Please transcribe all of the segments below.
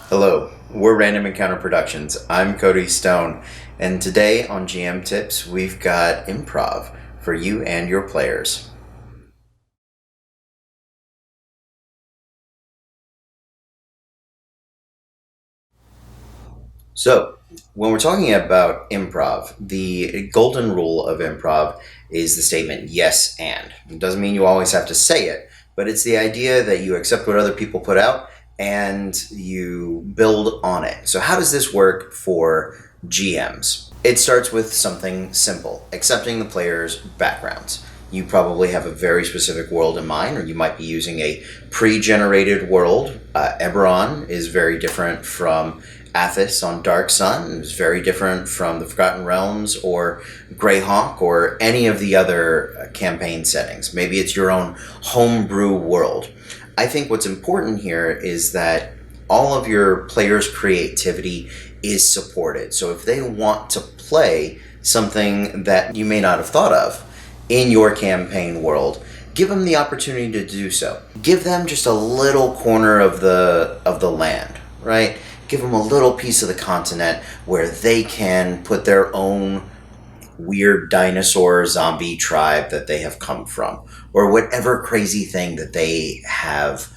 Hello, we're Random Encounter Productions. I'm Cody Stone, and today on GM Tips, we've got improv for you and your players. So, when we're talking about improv, the golden rule of improv is the statement yes and. It doesn't mean you always have to say it, but it's the idea that you accept what other people put out and you build on it. So, how does this work for GMs? It starts with something simple, accepting the player's backgrounds. You probably have a very specific world in mind, or you might be using a pre-generated world. Eberron is very different from Athos on Dark Sun. It's very different from the Forgotten Realms or Greyhawk or any of the other campaign settings. Maybe it's your own homebrew world. I think what's important here is that all of your players' creativity is supported. So if they want to play something that you may not have thought of in your campaign world, give them the opportunity to do so. Give them just a little corner of the land, right? Give them a little piece of the continent where they can put their own weird dinosaur zombie tribe that they have come from, or whatever crazy thing that they have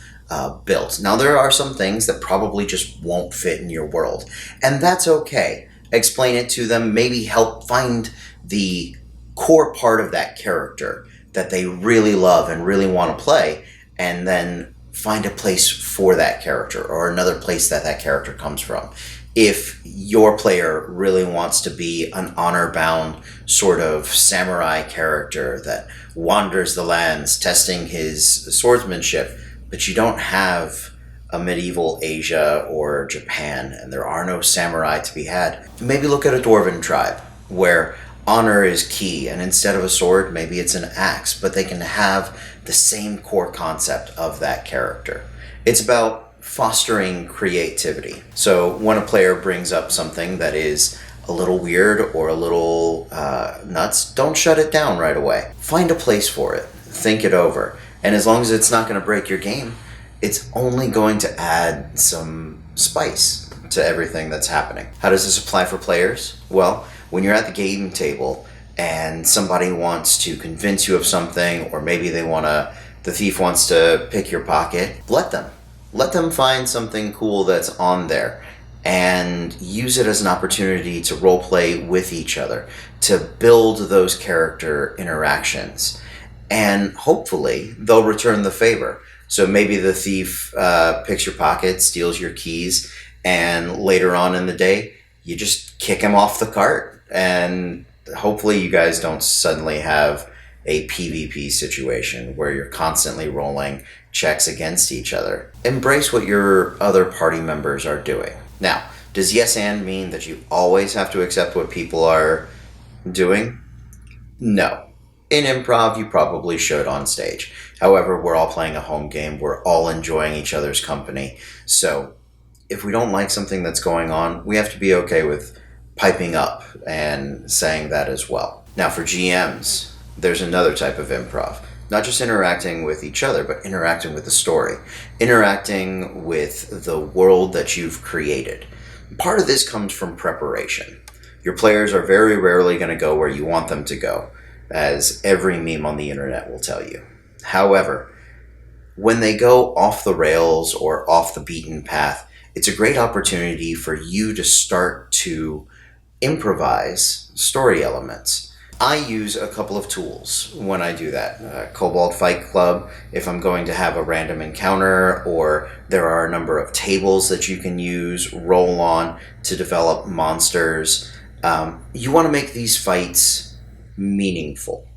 built. Now, there are some things that probably just won't fit in your world, and that's okay. Explain it to them, maybe help find the core part of that character that they really love and really want to play, and then find a place for that character or another place that that character comes from. If your player really wants to be an honor-bound sort of samurai character that wanders the lands testing his swordsmanship, but you don't have a medieval Asia or Japan and there are no samurai to be had, maybe look at a dwarven tribe where honor is key, and instead of a sword, maybe it's an axe, but they can have the same core concept of that character. It's about fostering creativity. So when a player brings up something that is a little weird or a little nuts, don't shut it down right away. Find a place for it. Think it over. And as long as it's not going to break your game, it's only going to add some spice to everything that's happening. How does this apply for players? Well, when you're at the game table and somebody wants to convince you of something, or maybe the thief wants to pick your pocket, let them find something cool that's on there and use it as an opportunity to role play with each other, to build those character interactions, and hopefully they'll return the favor. So maybe the thief picks your pocket, steals your keys, and later on in the day you just kick him off the cart, and hopefully you guys don't suddenly have a PvP situation where you're constantly rolling checks against each other. Embrace what your other party members are doing. Now, does yes and mean that you always have to accept what people are doing? No. In improv, you probably should on stage. However, we're all playing a home game. We're all enjoying each other's company. So if we don't like something that's going on, we have to be okay with piping up and saying that as well. Now, for GMs, there's another type of improv. Not just interacting with each other, but interacting with the story, interacting with the world that you've created. Part of this comes from preparation. Your players are very rarely going to go where you want them to go, as every meme on the internet will tell you. However, when they go off the rails or off the beaten path, it's a great opportunity for you to start to improvise story elements. I use a couple of tools when I do that. Kobold Fight Club, if I'm going to have a random encounter, or there are a number of tables that you can use, roll on to develop monsters. You want to make these fights meaningful.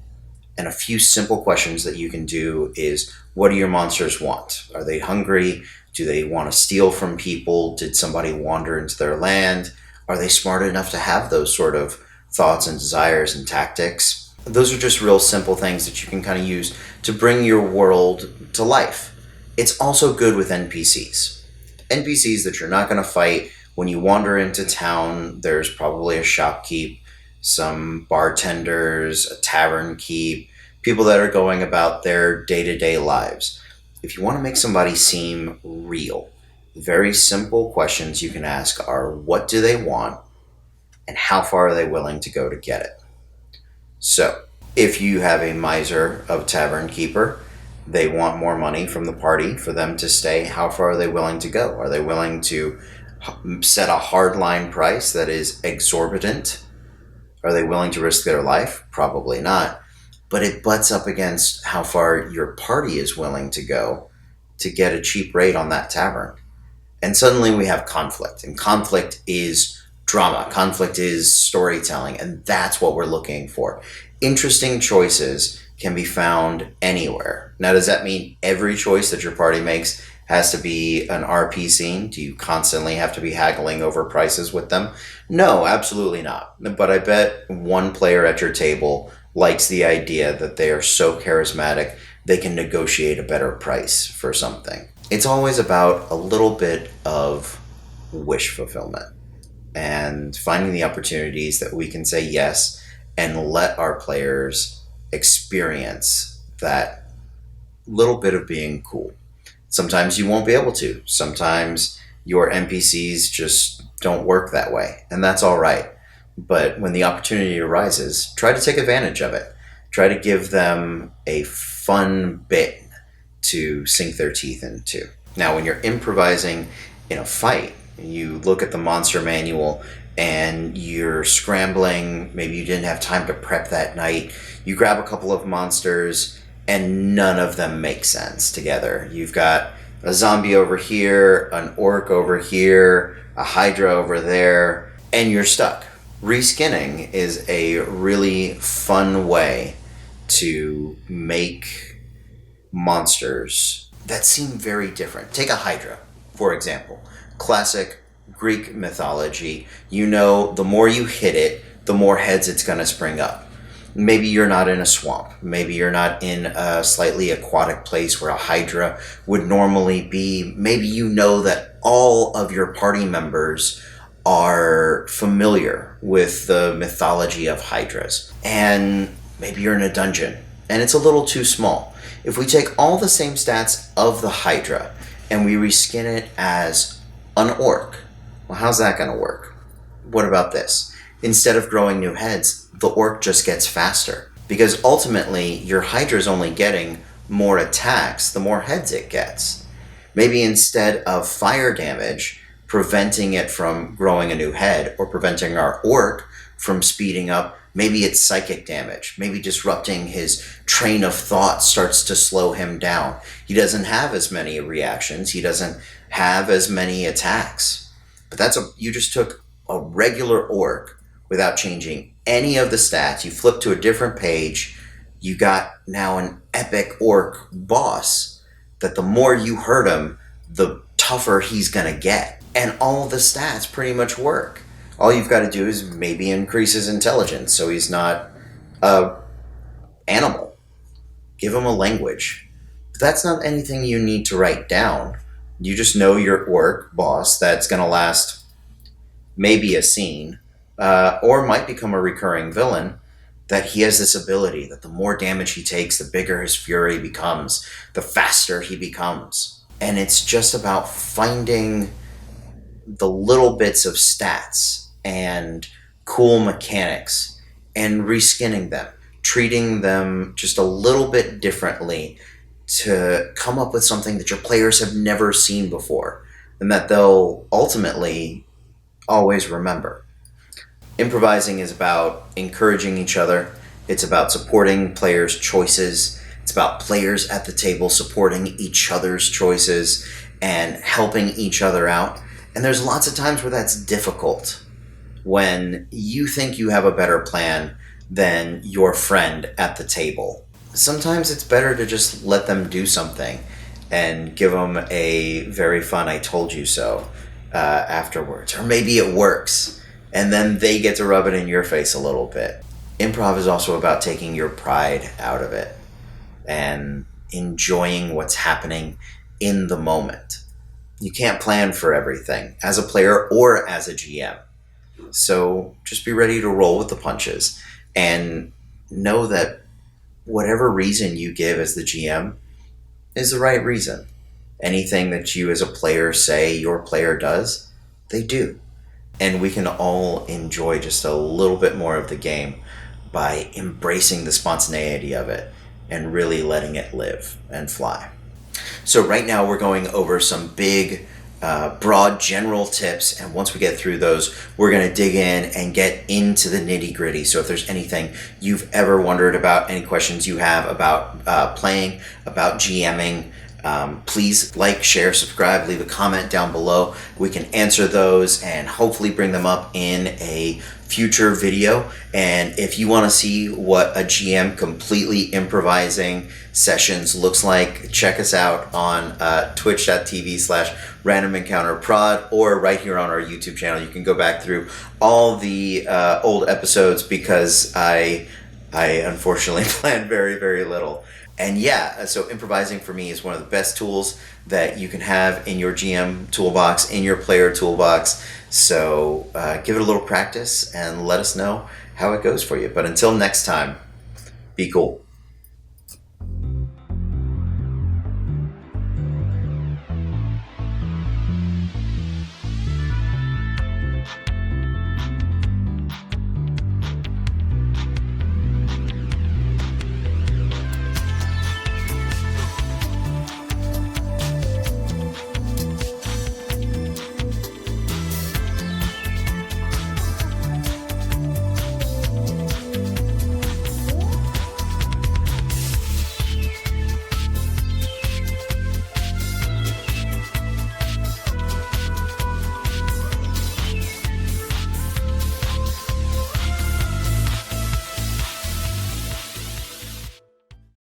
And a few simple questions that you can do is, what do your monsters want? Are they hungry? Do they want to steal from people? Did somebody wander into their land? Are they smart enough to have those sort of thoughts and desires and tactics? Those are just real simple things that you can kind of use to bring your world to life. It's also good with NPCs. NPCs that you're not going to fight. When you wander into town, there's probably a shopkeep, some bartenders, a tavern keep, people that are going about their day-to-day lives. If you want to make somebody seem real, Very simple questions you can ask are, what do they want and how far are they willing to go to get it? So, if you have a miser of tavern keeper, they want more money from the party for them to stay. How far are they willing to go? Are they willing to set a hard line price that is exorbitant? Are they willing to risk their life? Probably not. But it butts up against how far your party is willing to go to get a cheap rate on that tavern. And suddenly we have conflict. And conflict is drama. Conflict is storytelling. And that's what we're looking for. Interesting choices can be found anywhere. Now, does that mean every choice that your party makes has to be an RP scene? Do you constantly have to be haggling over prices with them? No, absolutely not. But I bet one player at your table likes the idea that they are so charismatic they can negotiate a better price for something. It's always about a little bit of wish fulfillment and finding the opportunities that we can say yes and let our players experience that little bit of being cool. Sometimes you won't be able to. Sometimes your NPCs just don't work that way, and that's all right. But when the opportunity arises, try to take advantage of it. Try to give them a fun bit to sink their teeth into. Now, when you're improvising in a fight, you look at the monster manual and you're scrambling, maybe you didn't have time to prep that night, you grab a couple of monsters and none of them make sense together. You've got a zombie over here, an orc over here, a hydra over there, and you're stuck. Reskinning is a really fun way to make monsters that seem very different. Take a hydra, for example. Classic Greek mythology. You know, the more you hit it, the more heads it's going to spring up. Maybe you're not in a swamp. Maybe you're not in a slightly aquatic place where a hydra would normally be. Maybe you know that all of your party members are familiar with the mythology of hydras. And maybe you're in a dungeon and it's a little too small. If we take all the same stats of the hydra and we reskin it as an orc, well, how's that going to work? What about this? Instead of growing new heads, the orc just gets faster. Because ultimately, your hydra is only getting more attacks the more heads it gets. Maybe instead of fire damage, preventing it from growing a new head, or preventing our orc from speeding up, maybe it's psychic damage. Maybe disrupting his train of thought starts to slow him down. He doesn't have as many reactions. He doesn't have as many attacks. But you just took a regular orc without changing any of the stats. You flip to a different page. You got now an epic orc boss that the more you hurt him, the tougher he's going to get. And all the stats pretty much work. All you've got to do is maybe increase his intelligence so he's not a animal. Give him a language. But that's not anything you need to write down. You just know your orc boss that's going to last maybe a scene, or might become a recurring villain, that he has this ability that the more damage he takes, the bigger his fury becomes, the faster he becomes. And it's just about finding the little bits of stats and cool mechanics and reskinning them, treating them just a little bit differently to come up with something that your players have never seen before and that they'll ultimately always remember. Improvising is about encouraging each other. It's about supporting players' choices. It's about players at the table supporting each other's choices and helping each other out. And there's lots of times where that's difficult when you think you have a better plan than your friend at the table. Sometimes it's better to just let them do something and give them a very fun "I told you so" afterwards. Or maybe it works and then they get to rub it in your face a little bit. Improv is also about taking your pride out of it and enjoying what's happening in the moment. You can't plan for everything as a player or as a GM. So just be ready to roll with the punches and know that whatever reason you give as the GM is the right reason. Anything that you as a player say your player does, they do. And we can all enjoy just a little bit more of the game by embracing the spontaneity of it and really letting it live and fly. So right now we're going over some big, broad general tips, and once we get through those, we're going to dig in and get into the nitty gritty. So if there's anything you've ever wondered about, any questions you have about playing, about GMing, please like, share, subscribe, leave a comment down below. We can answer those and hopefully bring them up in a future video. And if you want to see what a GM completely improvising sessions looks like, check us out on twitch.tv/randomencounterprod or right here on our YouTube channel. You can go back through all the old episodes because I unfortunately plan very, very little. And yeah, so improvising for me is one of the best tools that you can have in your GM toolbox, in your player toolbox. So give it a little practice and let us know how it goes for you. But until next time, be cool.